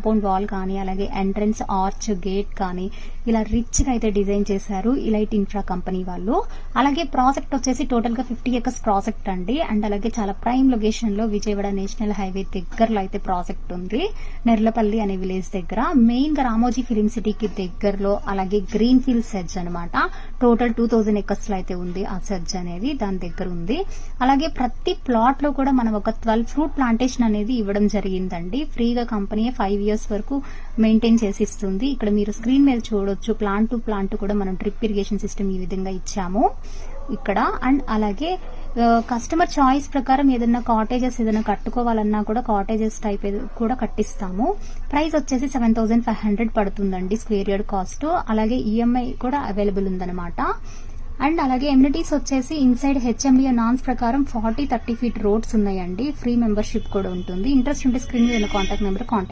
Compound wall కానీ అలాగే entrance arch gate కానీ ఇలా రిచ్ గా అయితే డిజైన్ చేశారు ఇలైట్ ఇన్ఫ్రా కంపెనీ వాళ్ళు. అలాగే ప్రాజెక్ట్ వచ్చేసి టోటల్ గా 50 acres ప్రాజెక్ట్ అండి. అండ్ అలాగే చాలా ప్రైమ్ లొకేషన్ లో విజయవాడ నేషనల్ హైవే దగ్గరలో అయితే ప్రాజెక్ట్ ఉంది, నెర్లపల్లి అనే విలేజ్ దగ్గర. మెయిన్ గా రామోజీ ఫిలిం సిటీకి దగ్గరలో. అలాగే గ్రీన్ ఫీల్డ్ సెర్జ్ అనమాట. టోటల్ 2000 acres లో అయితే ఉంది ఆ సెర్జ్ అనేది, దాని దగ్గర ఉంది. అలాగే ప్రతి ప్లాట్ లో కూడా మనం ఒక 12 ఫ్రూట్ ప్లాంటేషన్ అనేది ఇవ్వడం జరిగిందండి. ఫ్రీగా కంపెనీ 5 years వరకు మెయింటైన్ చేసి ఇస్తుంది. ఇక్కడ మీరు స్క్రీన్ మీద చూడొచ్చు, ప్లాంట్ టు ప్లాంట్ కూడా మనం డ్రిప్ ఇరిగేషన్ సిస్టమ్ ఈ విధంగా ఇచ్చాము ఇక్కడ. అండ్ అలాగే కస్టమర్ చాయిస్ ప్రకారం ఏదైనా కాటేజెస్ ఏదైనా కట్టుకోవాలన్నా కూడా కాటేజెస్ టైప్ కూడా కట్టిస్తాము. ప్రైస్ వచ్చేసి 7500 పడుతుందండి స్క్వేర్ యార్డ్ కాస్ట్. అలాగే ఈఎంఐ కూడా అవైలబుల్ ఉందన్నమాట. అండ్ అలాగే ఎమ్యూనిటీస్ వచ్చేసి ఇన్సైడ్ హెచ్ఎండిఏ నాన్స్ ప్రకారం 40-30 feet రోడ్స్ ఉన్నాయండి. ఫ్రీ మెంబర్షిప్ కూడా ఉంటుంది. ఇంట్రెస్ట్ ఉంటే స్క్రీన్ మీద కాంటాక్ట్ నెంబర్ కాంటాక్ట్